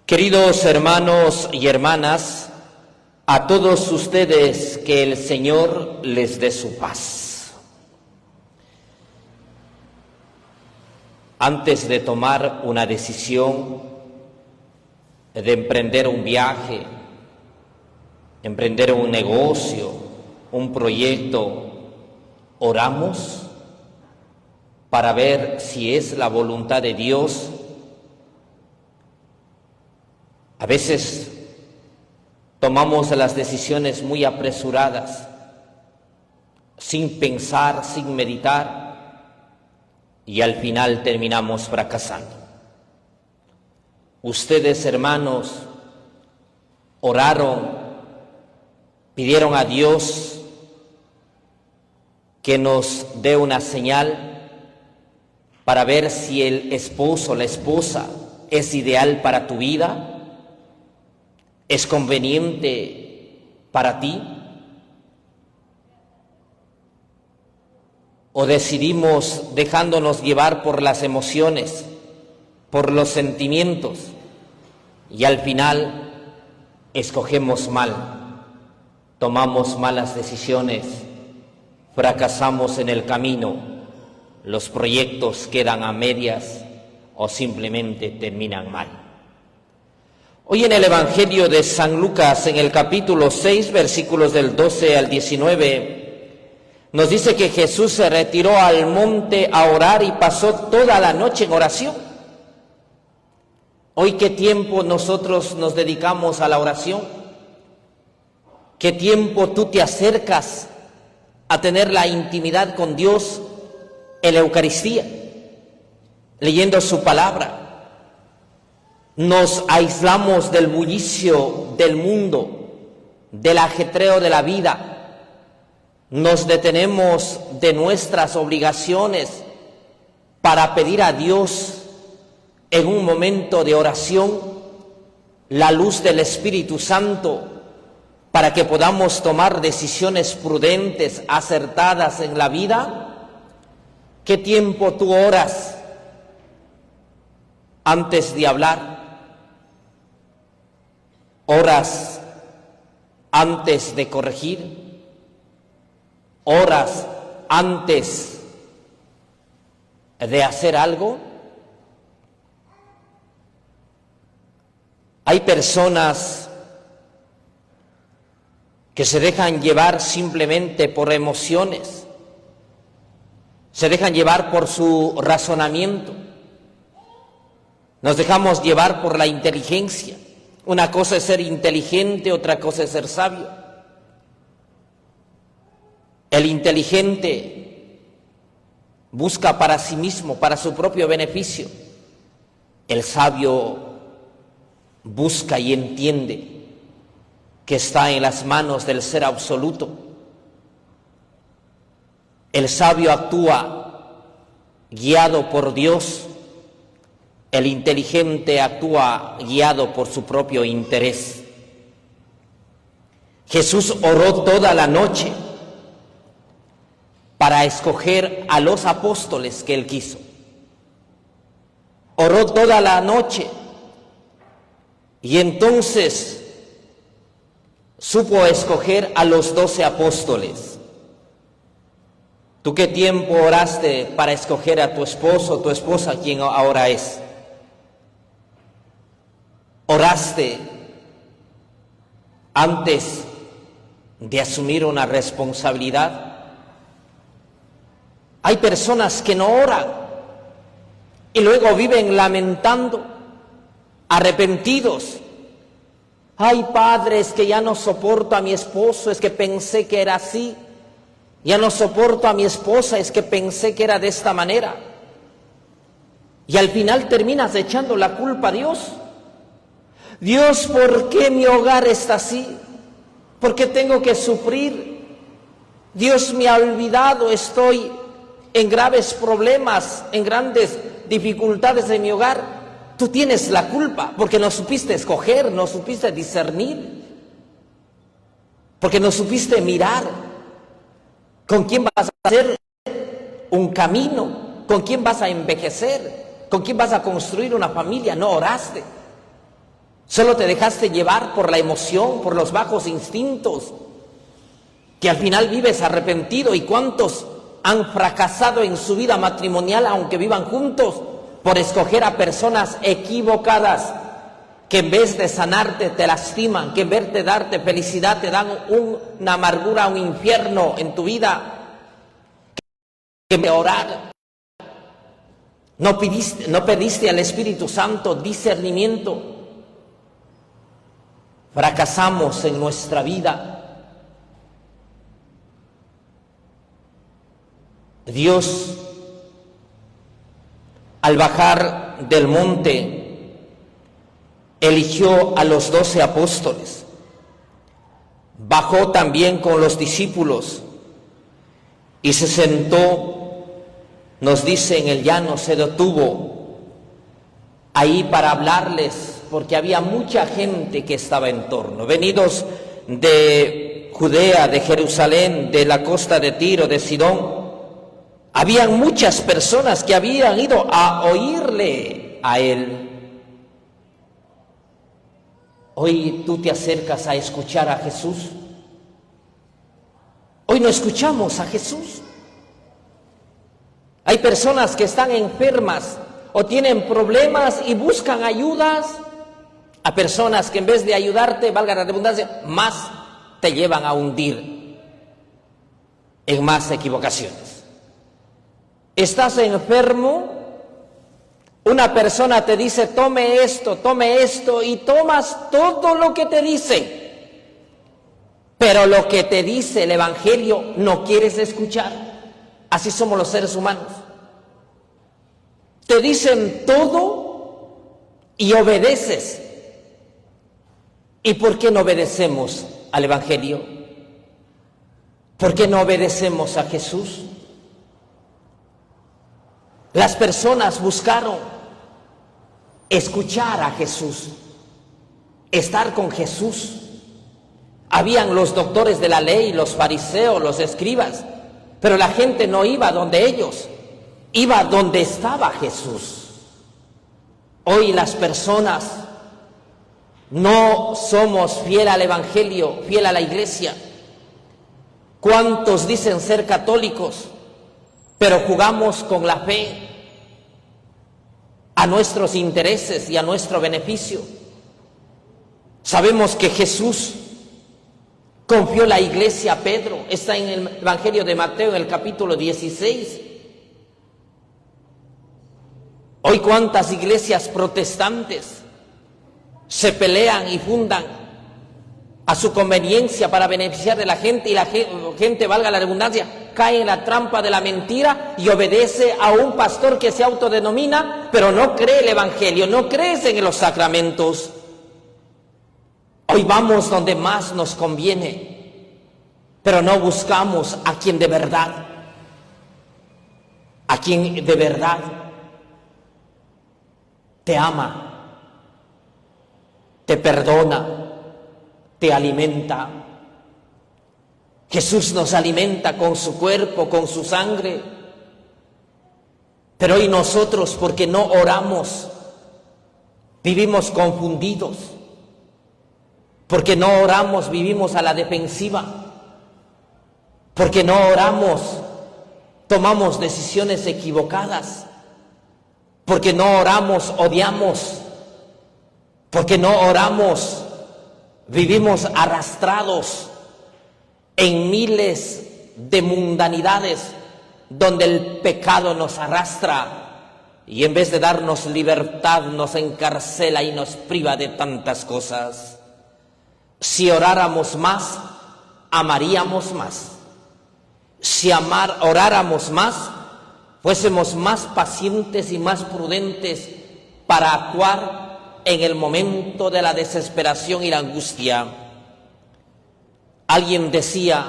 Queridos hermanos y hermanas, a todos ustedes que el Señor les dé su paz. Antes de tomar una decisión, de emprender un viaje, emprender un negocio, un proyecto, oramos para ver si es la voluntad de Dios. A veces tomamos las decisiones muy apresuradas, sin pensar, sin meditar, y al final terminamos fracasando. Ustedes, hermanos, oraron, pidieron a Dios que nos dé una señal para ver si el esposo o la esposa es ideal para tu vida. ¿Es conveniente para ti? ¿O decidimos dejándonos llevar por las emociones, por los sentimientos, y al final escogemos mal, tomamos malas decisiones, fracasamos en el camino, los proyectos quedan a medias o simplemente terminan mal? Hoy en el Evangelio de San Lucas, en el capítulo 6, versículos del 12 al 19, nos dice que Jesús se retiró al monte a orar y pasó toda la noche en oración. Hoy, ¿qué tiempo nosotros nos dedicamos a la oración? ¿Qué tiempo tú te acercas a tener la intimidad con Dios en la Eucaristía, leyendo su palabra? Nos aislamos del bullicio del mundo, del ajetreo de la vida, nos detenemos de nuestras obligaciones para pedir a Dios en un momento de oración la luz del Espíritu Santo para que podamos tomar decisiones prudentes, acertadas en la vida. ¿Qué tiempo tú oras antes de hablar? ¿Oras antes de corregir? ¿Oras antes de hacer algo? Hay personas que se dejan llevar simplemente por emociones, se dejan llevar por su razonamiento, nos dejamos llevar por la inteligencia. Una cosa es ser inteligente, otra cosa es ser sabio. El inteligente busca para sí mismo, para su propio beneficio. El sabio busca y entiende que está en las manos del Ser Absoluto. El sabio actúa guiado por Dios. El inteligente actúa guiado por su propio interés. Jesús oró toda la noche para escoger a los apóstoles que él quiso. Oró toda la noche y entonces supo escoger a los 12 apóstoles. ¿Tú qué tiempo oraste para escoger a tu esposo o tu esposa, quien ahora es? ¿Oraste antes de asumir una responsabilidad? Hay personas que no oran y luego viven lamentando, arrepentidos. Ay, padre, es que ya no soporto a mi esposo, es que pensé que era así. Ya no soporto a mi esposa, es que pensé que era de esta manera. Y al final terminas echando la culpa a Dios. Dios, ¿por qué mi hogar está así? ¿Por qué tengo que sufrir? Dios me ha olvidado, estoy en graves problemas, en grandes dificultades en mi hogar. Tú tienes la culpa porque no supiste escoger, no supiste discernir, porque no supiste mirar con quién vas a hacer un camino, con quién vas a envejecer, con quién vas a construir una familia. No oraste. Solo te dejaste llevar por la emoción, por los bajos instintos, que al final vives arrepentido. ¿Y cuántos han fracasado en su vida matrimonial, aunque vivan juntos, por escoger a personas equivocadas, que en vez de sanarte te lastiman, que en vez de darte felicidad te dan una amargura, un infierno en tu vida? Que orar, no pediste al Espíritu Santo discernimiento. Fracasamos en nuestra vida. Dios, al bajar del monte, eligió a los 12 apóstoles. Bajó también con los discípulos y se sentó, nos dice, en el llano, se detuvo ahí para hablarles, porque había mucha gente que estaba en torno, venidos de Judea, de Jerusalén, de la costa de Tiro, de Sidón. Habían muchas personas que habían ido a oírle a él. Hoy tú te acercas a escuchar a Jesús. Hoy no escuchamos a Jesús. Hay personas que están enfermas o tienen problemas y buscan ayudas a personas que en vez de ayudarte, valga la redundancia, más te llevan a hundir en más equivocaciones. Estás enfermo, una persona te dice tome esto y tomas todo lo que te dice, pero lo que te dice el Evangelio no quieres escuchar. Así somos los seres humanos. Te dicen todo y obedeces. ¿Y por qué no obedecemos al Evangelio? ¿Por qué no obedecemos a Jesús? Las personas buscaron escuchar a Jesús, estar con Jesús. Habían los doctores de la ley, los fariseos, los escribas, pero la gente no iba donde ellos, iba donde estaba Jesús. Hoy las personas no somos fiel al Evangelio, fiel a la iglesia. ¿Cuántos dicen ser católicos, pero jugamos con la fe a nuestros intereses y a nuestro beneficio? Sabemos que Jesús confió la iglesia a Pedro. Está en el Evangelio de Mateo, en el capítulo 16. Hoy cuántas iglesias protestantes se pelean y fundan a su conveniencia para beneficiar de la gente, y la gente, valga la redundancia, cae en la trampa de la mentira y obedece a un pastor que se autodenomina, pero no cree el Evangelio, no crees en los sacramentos. Hoy vamos donde más nos conviene, pero no buscamos a quien de verdad te ama, te perdona, te alimenta. Jesús nos alimenta con su cuerpo, con su sangre. Pero hoy nosotros, porque no oramos, vivimos confundidos. Porque no oramos, vivimos a la defensiva. Porque no oramos, tomamos decisiones equivocadas. Porque no oramos, odiamos. Porque no oramos, vivimos arrastrados en miles de mundanidades donde el pecado nos arrastra y en vez de darnos libertad nos encarcela y nos priva de tantas cosas. Si oráramos más, amaríamos más. Si oráramos más, fuésemos más pacientes y más prudentes para actuar en el momento de la desesperación y la angustia. Alguien decía,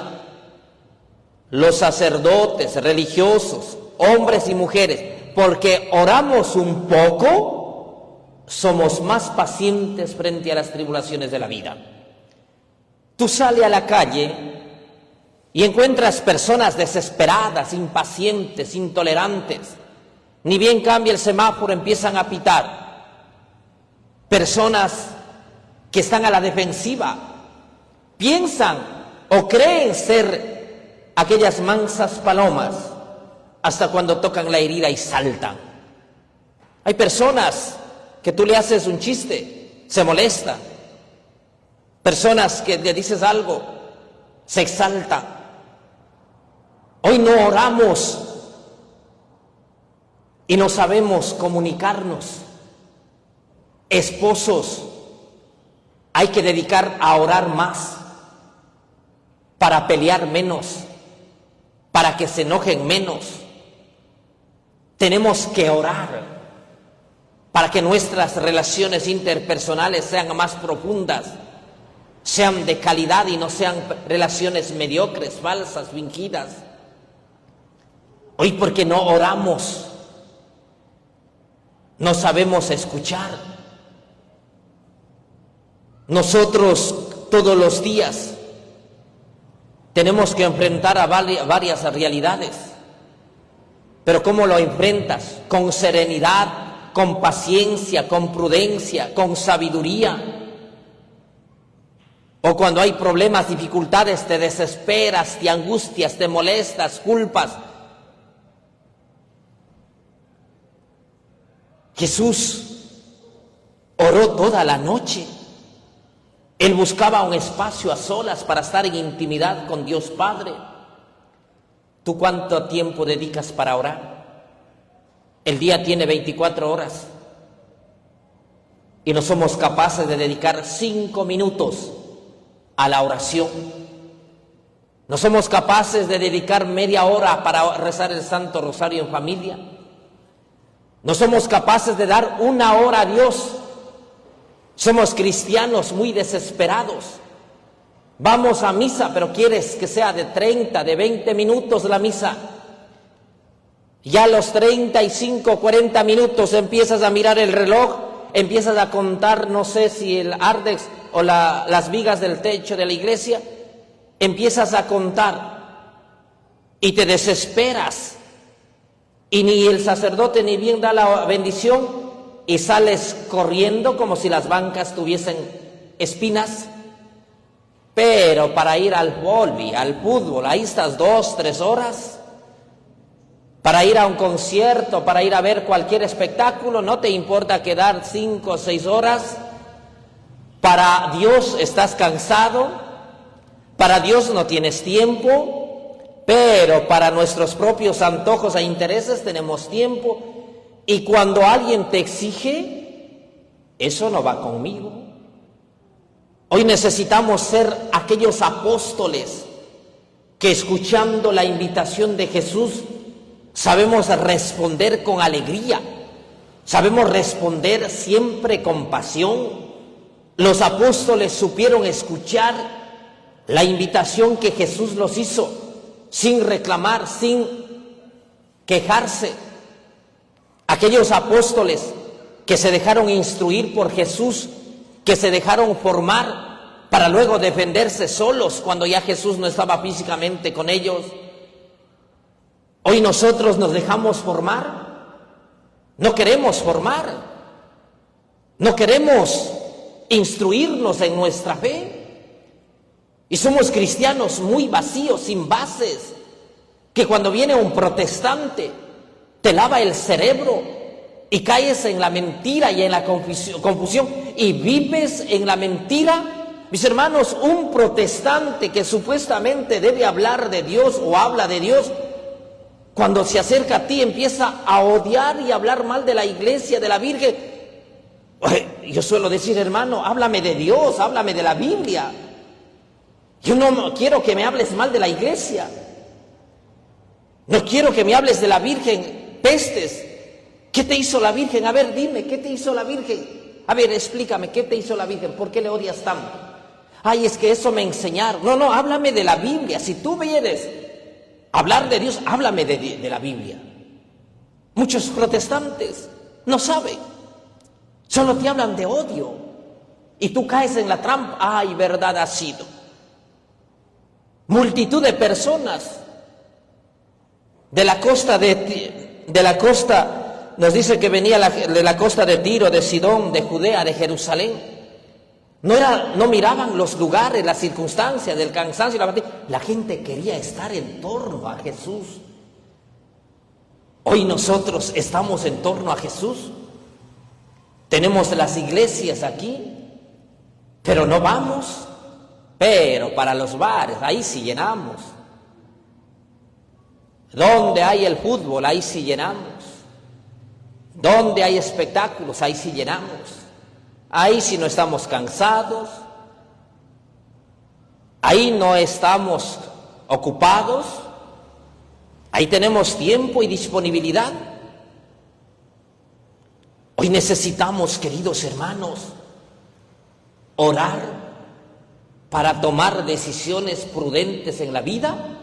los sacerdotes religiosos, hombres y mujeres, porque oramos un poco, somos más pacientes frente a las tribulaciones de la vida. Tú sales a la calle y encuentras personas desesperadas, impacientes, intolerantes. Ni bien cambia el semáforo, empiezan a pitar. Personas que están a la defensiva, piensan o creen ser aquellas mansas palomas hasta cuando tocan la herida y saltan. Hay personas que tú le haces un chiste, se molesta. Personas que le dices algo, se exalta. Hoy no oramos y no sabemos comunicarnos. Esposos, hay que dedicar a orar más, para pelear menos, para que se enojen menos. Tenemos que orar para que nuestras relaciones interpersonales sean más profundas, sean de calidad y no sean relaciones mediocres, falsas, fingidas. Hoy porque no oramos, no sabemos escuchar. Nosotros todos los días tenemos que enfrentar a varias realidades, pero ¿cómo lo enfrentas? Con serenidad, con paciencia, con prudencia, con sabiduría. O cuando hay problemas, dificultades, te desesperas, te angustias, te molestas, culpas. Jesús oró toda la noche. Él buscaba un espacio a solas para estar en intimidad con Dios Padre. ¿Tú cuánto tiempo dedicas para orar? El día tiene 24 horas y no somos capaces de dedicar 5 minutos a la oración. No somos capaces de dedicar media hora para rezar el Santo Rosario en familia. No somos capaces de dar 1 hora a Dios. Somos cristianos muy desesperados. Vamos a misa, pero quieres que sea de 30, de 20 minutos la misa. Ya a los 35, 40 minutos empiezas a mirar el reloj, empiezas a contar, no sé si el árdex o las vigas del techo de la iglesia, empiezas a contar y te desesperas. Y ni el sacerdote ni bien da la bendición y sales corriendo como si las bancas tuviesen espinas. Pero para ir al vóley, al fútbol, ahí estás 2, 3 horas. Para ir a un concierto, para ir a ver cualquier espectáculo, no te importa quedar 5 o 6 horas. Para Dios estás cansado, para Dios no tienes tiempo, pero para nuestros propios antojos e intereses tenemos tiempo. Y cuando alguien te exige, eso no va conmigo. Hoy necesitamos ser aquellos apóstoles que, escuchando la invitación de Jesús, sabemos responder con alegría, sabemos responder siempre con pasión. Los apóstoles supieron escuchar la invitación que Jesús los hizo, sin reclamar, sin quejarse. Aquellos apóstoles que se dejaron instruir por Jesús, que se dejaron formar para luego defenderse solos cuando ya Jesús no estaba físicamente con ellos. Hoy nosotros nos dejamos formar, no queremos formar, no queremos instruirnos en nuestra fe. Y somos cristianos muy vacíos, sin bases, que cuando viene un protestante te lava el cerebro y caes en la mentira y en la confusión y vives en la mentira. Mis hermanos, un protestante que supuestamente debe hablar de Dios o habla de Dios, cuando se acerca a ti empieza a odiar y hablar mal de la iglesia, de la Virgen. Yo suelo decir, hermano, háblame de Dios, háblame de la Biblia. Yo no quiero que me hables mal de la iglesia. No quiero que me hables de la Virgen pestes. ¿Qué te hizo la Virgen? A ver, dime, ¿qué te hizo la Virgen? A ver, explícame, ¿qué te hizo la Virgen? ¿Por qué le odias tanto? Ay, es que eso me enseñaron. No, háblame de la Biblia. Si tú vienes a hablar de Dios, háblame de la Biblia. Muchos protestantes no saben. Solo te hablan de odio. Y tú caes en la trampa. Ay, verdad ha sido. Multitud de personas de la costa, nos dice que venía de la costa de Tiro, de Sidón, de Judea, de Jerusalén. No miraban los lugares, las circunstancias del cansancio y la fatiga. La gente quería estar en torno a Jesús. Hoy nosotros estamos en torno a Jesús. Tenemos las iglesias aquí, pero no vamos. Pero para los bares, ahí sí llenamos. Donde hay el fútbol, ahí sí llenamos. Donde hay espectáculos, ahí sí llenamos. Ahí sí no estamos cansados. Ahí no estamos ocupados. Ahí tenemos tiempo y disponibilidad. Hoy necesitamos, queridos hermanos, orar para tomar decisiones prudentes en la vida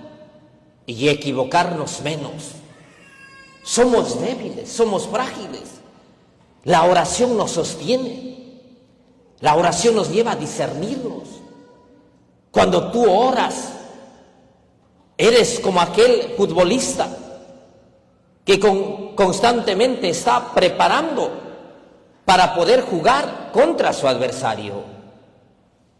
y equivocarnos menos. Somos débiles, somos frágiles. La oración nos sostiene. La oración nos lleva a discernirnos. Cuando tú oras, eres como aquel futbolista que constantemente está preparando para poder jugar contra su adversario.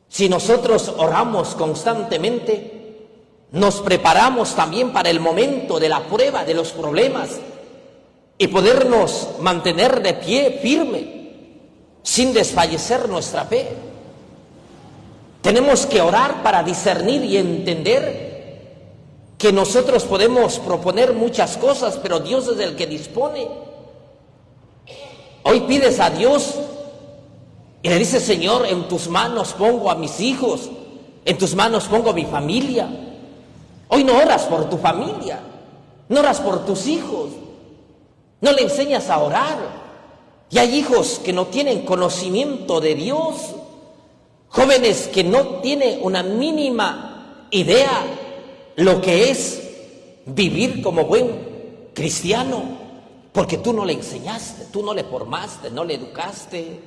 Si nosotros oramos constantemente, nos preparamos también para el momento de la prueba, de los problemas, y podernos mantener de pie firme, sin desfallecer nuestra fe. Tenemos que orar para discernir y entender que nosotros podemos proponer muchas cosas, pero Dios es el que dispone. Hoy pides a Dios y le dices: Señor, en tus manos pongo a mis hijos, en tus manos pongo a mi familia. Hoy no oras por tu familia, no oras por tus hijos, no le enseñas a orar. Y hay hijos que no tienen conocimiento de Dios, jóvenes que no tienen una mínima idea lo que es vivir como buen cristiano, porque tú no le enseñaste, tú no le formaste, no le educaste.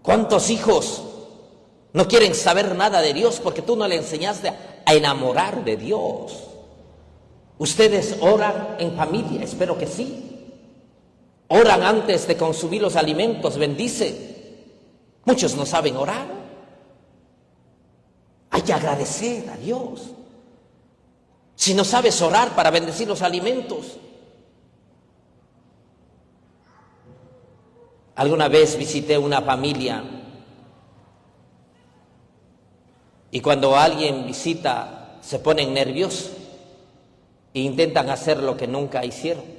¿Cuántos hijos no quieren saber nada de Dios porque tú no le enseñaste a enamorar de Dios? ¿Ustedes oran en familia? Espero que sí. Oran antes de consumir los alimentos, bendice. Muchos no saben orar. Hay que agradecer a Dios. Si no sabes orar para bendecir los alimentos. Alguna vez visité una familia y cuando alguien visita se ponen nerviosos e intentan hacer lo que nunca hicieron.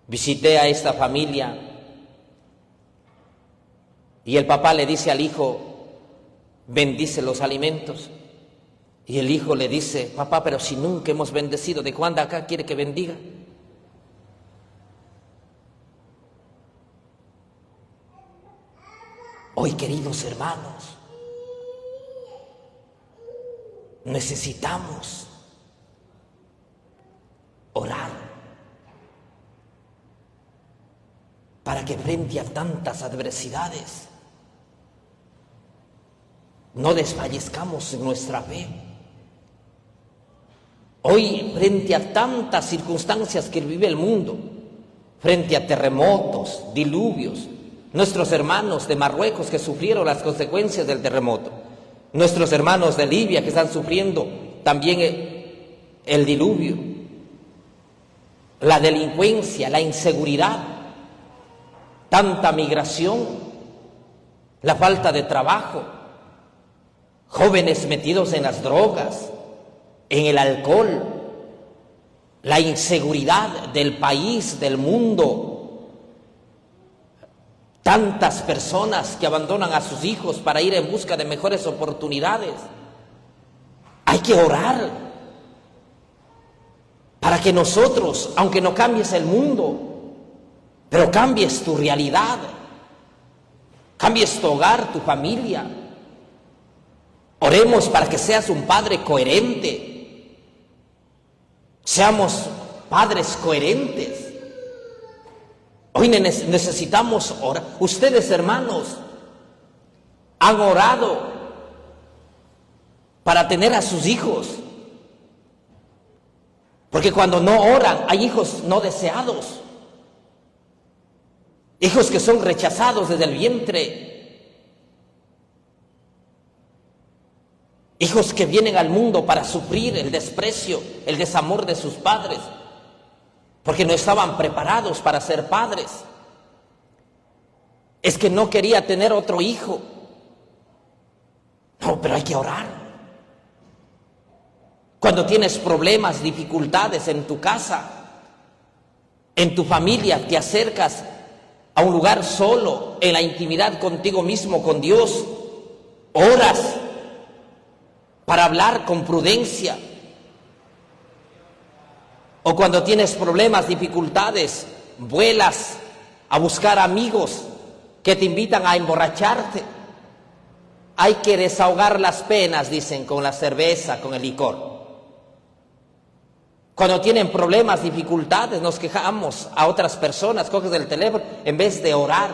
Visité a esta familia y el papá le dice al hijo: bendice los alimentos. Y el hijo le dice: papá, pero si nunca hemos bendecido, ¿de cuándo acá quiere que bendiga? Hoy, queridos hermanos, necesitamos orar para que frente a tantas adversidades no desfallezcamos en nuestra fe. Hoy, frente a tantas circunstancias que vive el mundo, frente a terremotos, diluvios, nuestros hermanos de Marruecos que sufrieron las consecuencias del terremoto, nuestros hermanos de Libia que están sufriendo también el diluvio, la delincuencia, la inseguridad, tanta migración, la falta de trabajo, jóvenes metidos en las drogas, en el alcohol, la inseguridad del país, del mundo, tantas personas que abandonan a sus hijos para ir en busca de mejores oportunidades. Hay que orar para que nosotros, aunque no cambies el mundo, pero cambies tu realidad, cambies tu hogar, tu familia. Oremos para que seas un padre coherente. Seamos padres coherentes. Hoy necesitamos orar. Ustedes, hermanos, han orado para tener a sus hijos. Porque cuando no oran, hay hijos no deseados. Hijos que son rechazados desde el vientre. Hijos que vienen al mundo para sufrir el desprecio, el desamor de sus padres, porque no estaban preparados para ser padres. Es que no quería tener otro hijo. No, pero hay que orar. Cuando tienes problemas, dificultades en tu casa, en tu familia, te acercas a un lugar solo, en la intimidad contigo mismo, con Dios, oras para hablar con prudencia. O cuando tienes problemas, dificultades, vuelas a buscar amigos que te invitan a emborracharte. Hay que desahogar las penas, dicen, con la cerveza, con el licor. Cuando tienen problemas, dificultades, nos quejamos a otras personas, coges el teléfono, en vez de orar,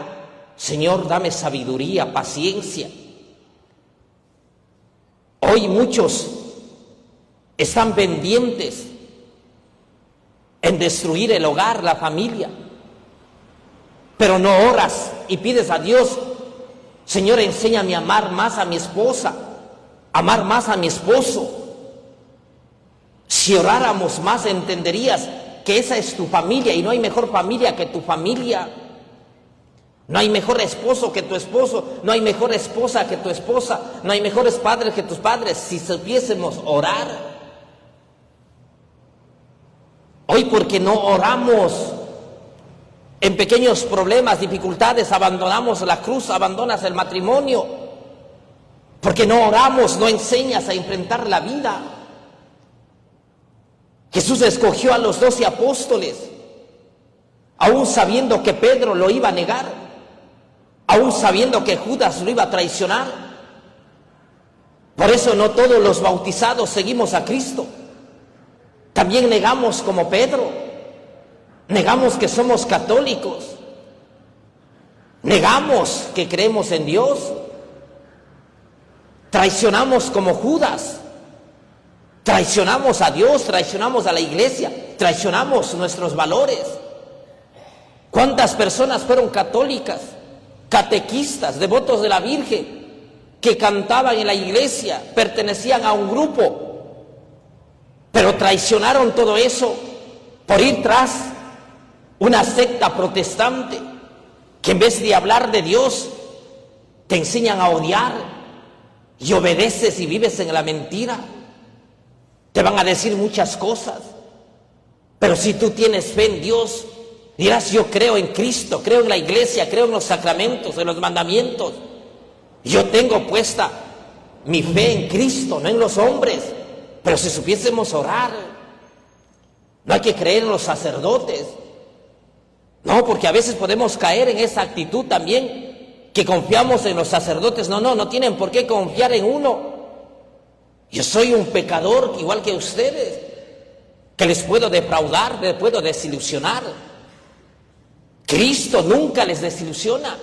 Señor, dame sabiduría, paciencia. Hoy muchos están pendientes en destruir el hogar, la familia, pero no oras y pides a Dios, Señor, enséñame a amar más a mi esposa, amar más a mi esposo. Si oráramos más, entenderías que esa es tu familia y no hay mejor familia que tu familia. No hay mejor esposo que tu esposo, no hay mejor esposa que tu esposa, no hay mejores padres que tus padres, si supiésemos orar. Hoy, porque no oramos, en pequeños problemas, dificultades, abandonamos la cruz, abandonas el matrimonio. Porque no oramos, no enseñas a enfrentar la vida. Jesús escogió a los 12 apóstoles, aún sabiendo que Pedro lo iba a negar, aún sabiendo que Judas lo iba a traicionar. Por eso no todos los bautizados seguimos a Cristo. También negamos como Pedro, negamos que somos católicos, negamos que creemos en Dios, traicionamos como Judas. Traicionamos a Dios, traicionamos a la iglesia, traicionamos nuestros valores. ¿Cuántas personas fueron católicas, catequistas, devotos de la Virgen, que cantaban en la iglesia, pertenecían a un grupo, pero traicionaron todo eso por ir tras una secta protestante que en vez de hablar de Dios, te enseñan a odiar y obedeces y vives en la mentira? Te van a decir muchas cosas, pero si tú tienes fe en Dios, dirás, yo creo en Cristo, creo en la iglesia, creo en los sacramentos, en los mandamientos. Yo tengo puesta mi fe en Cristo, no en los hombres. Pero si supiésemos orar, no hay que creer en los sacerdotes. No, porque a veces podemos caer en esa actitud también, que confiamos en los sacerdotes. No tienen por qué confiar en uno. Yo soy un pecador igual que ustedes, que les puedo defraudar, les puedo desilusionar. Cristo nunca les desilusiona,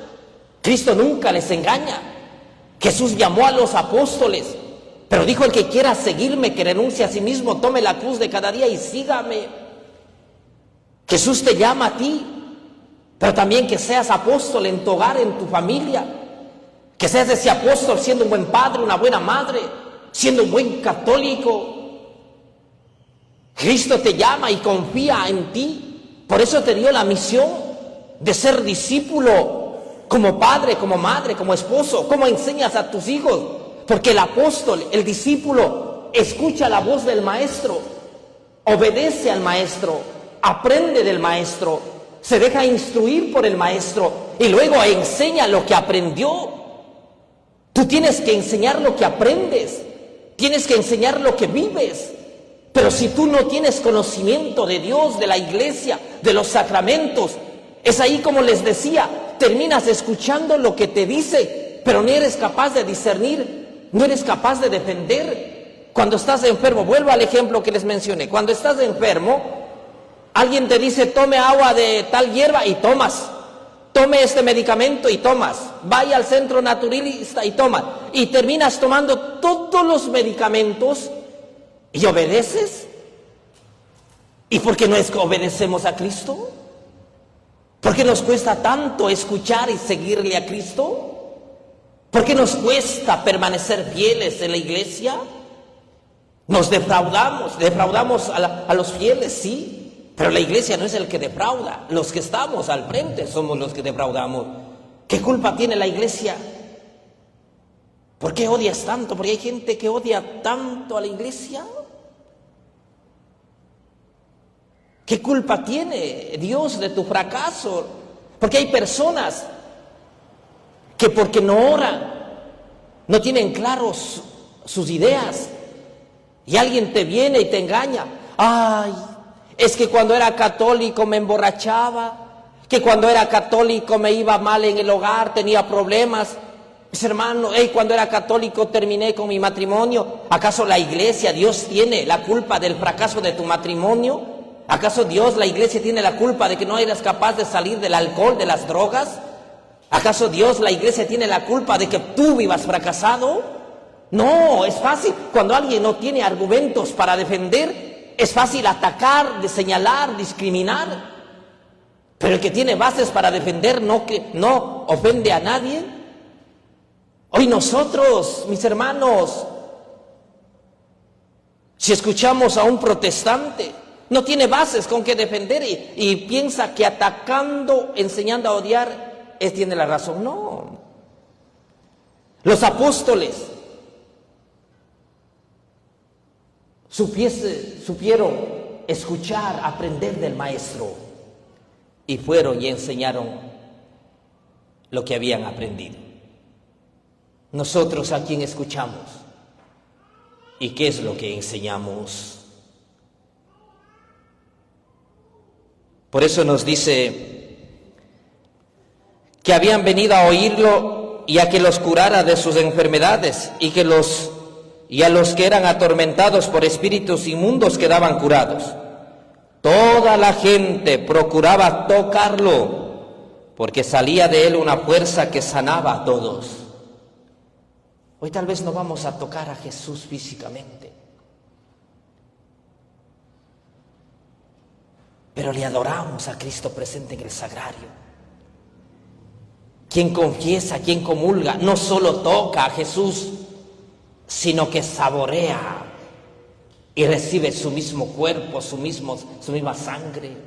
Cristo nunca les engaña. Jesús llamó a los apóstoles, pero dijo, el que quiera seguirme, que renuncie a sí mismo, tome la cruz de cada día y sígame. Jesús te llama a ti, pero también que seas apóstol en tu hogar, en tu familia, que seas ese apóstol siendo un buen padre, una buena madre, siendo un buen católico. Cristo te llama y confía en ti, por eso te dio la misión de ser discípulo, como padre, como madre, como esposo. ¿Cómo enseñas a tus hijos? Porque el apóstol, el discípulo, escucha la voz del maestro, obedece al maestro, aprende del maestro, se deja instruir por el maestro y luego enseña lo que aprendió. Tú tienes que enseñar lo que aprendes, tienes que enseñar lo que vives. Pero si tú no tienes conocimiento de Dios, de la iglesia, de los sacramentos, es ahí, como les decía, terminas escuchando lo que te dice, pero no eres capaz de discernir, no eres capaz de defender. Cuando estás enfermo, vuelvo al ejemplo que les mencioné, cuando estás enfermo, alguien te dice, tome agua de tal hierba y tomas, tome este medicamento y tomas, vaya al centro naturalista y tomas, y terminas tomando todos los medicamentos y obedeces. ¿Y por qué no es que obedecemos a Cristo? ¿Por qué nos cuesta tanto escuchar y seguirle a Cristo? ¿Por qué nos cuesta permanecer fieles en la iglesia? Nos defraudamos a los fieles, sí, pero la iglesia no es el que defrauda. Los que estamos al frente somos los que defraudamos. ¿Qué culpa tiene la iglesia? ¿Por qué odias tanto? Porque hay gente que odia tanto a la iglesia. ¿Qué culpa tiene Dios de tu fracaso? Porque hay personas que porque no oran, no tienen claros sus ideas, y alguien te viene y te engaña. Ay, es que cuando era católico me emborrachaba, que cuando era católico me iba mal en el hogar, tenía problemas. Mis hermanos, cuando era católico terminé con mi matrimonio. ¿Acaso la iglesia, Dios tiene la culpa del fracaso de tu matrimonio? ¿Acaso Dios, la iglesia, tiene la culpa de que no eres capaz de salir del alcohol, de las drogas? ¿Acaso Dios, la iglesia, tiene la culpa de que tú vivas fracasado? No, es fácil. Cuando alguien no tiene argumentos para defender, es fácil atacar, señalar, discriminar. Pero el que tiene bases para defender no ofende a nadie. Hoy nosotros, mis hermanos, si escuchamos a un protestante, no tiene bases con que defender y piensa que atacando, enseñando a odiar, tiene la razón. No. Los apóstoles supieron escuchar, aprender del maestro, y fueron y enseñaron lo que habían aprendido. Nosotros, ¿a quién escuchamos? ¿Y qué es lo que enseñamos? Por eso nos dice que habían venido a oírlo y a que los curara de sus enfermedades, y a los que eran atormentados por espíritus inmundos quedaban curados. Toda la gente procuraba tocarlo, porque salía de él una fuerza que sanaba a todos. Hoy tal vez no vamos a tocar a Jesús físicamente, pero le adoramos a Cristo presente en el sagrario. Quien confiesa, quien comulga, no solo toca a Jesús, sino que saborea y recibe su mismo cuerpo, su misma sangre.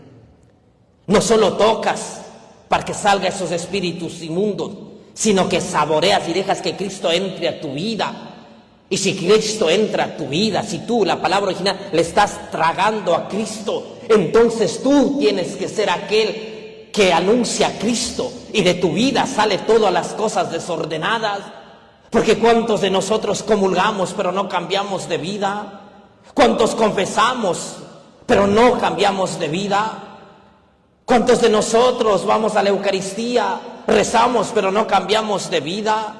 No solo tocas para que salga esos espíritus inmundos, sino que saboreas y dejas que Cristo entre a tu vida. Y si Cristo entra a tu vida, si tú, la palabra original, le estás tragando a Cristo, entonces tú tienes que ser aquel que anuncia a Cristo, y de tu vida sale todas las cosas desordenadas. Porque ¿cuántos de nosotros comulgamos pero no cambiamos de vida? ¿Cuántos confesamos pero no cambiamos de vida? ¿Cuántos de nosotros vamos a la Eucaristía, rezamos pero no cambiamos de vida?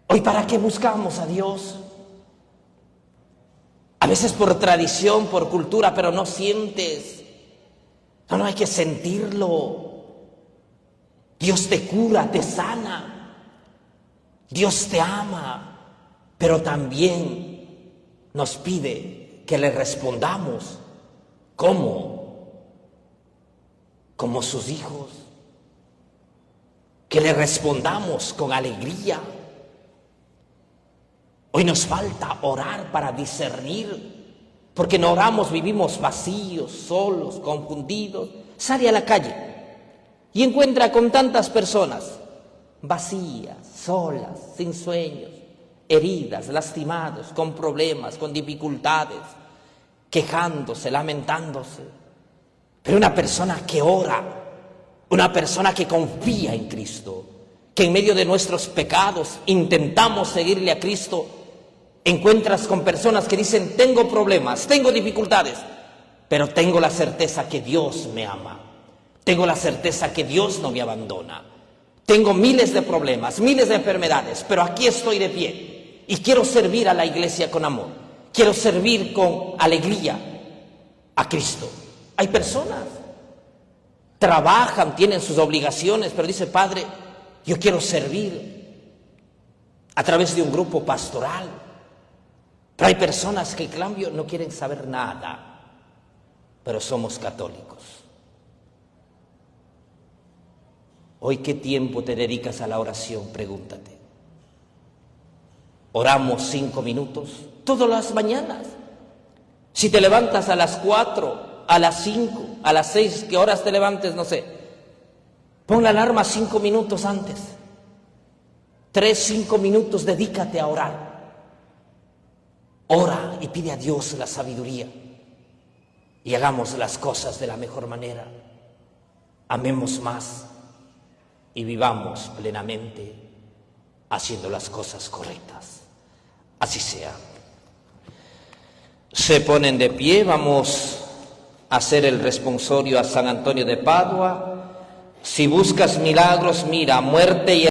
Hoy, ¿para qué buscamos a Dios? A veces por tradición, por cultura, pero no sientes. No, hay que sentirlo. Dios te cura, te sana. Dios te ama, pero también nos pide que le respondamos. ¿Cómo? Como sus hijos. Que le respondamos con alegría. Hoy nos falta orar para discernir, porque no oramos, vivimos vacíos, solos, confundidos. Sale a la calle y encuentra con tantas personas vacías, solas, sin sueños, heridas, lastimados, con problemas, con dificultades, quejándose, lamentándose. Pero una persona que ora, una persona que confía en Cristo, que en medio de nuestros pecados intentamos seguirle a Cristo, encuentras con personas que dicen: tengo problemas, tengo dificultades, pero tengo la certeza que Dios me ama. Tengo la certeza que Dios no me abandona. Tengo miles de problemas, miles de enfermedades, pero aquí estoy de pie y quiero servir a la iglesia con amor. Quiero servir con alegría a Cristo. Hay personas, trabajan, tienen sus obligaciones, pero dice: Padre, yo quiero servir a través de un grupo pastoral. Pero hay personas que en cambio no quieren saber nada, pero somos católicos. Hoy, ¿qué tiempo te dedicas a la oración? Pregúntate. Oramos 5 minutos todas las mañanas. Si te levantas a las 4, a las 5, a las 6, ¿qué horas te levantes? No sé. Pon la alarma 5 minutos antes. 3, 5 minutos, dedícate a orar. Ora y pide a Dios la sabiduría. Y hagamos las cosas de la mejor manera. Amemos más y vivamos plenamente haciendo las cosas correctas. Así sea. Se ponen de pie, vamos a hacer el responsorio a San Antonio de Padua. Si buscas milagros, mira, muerte y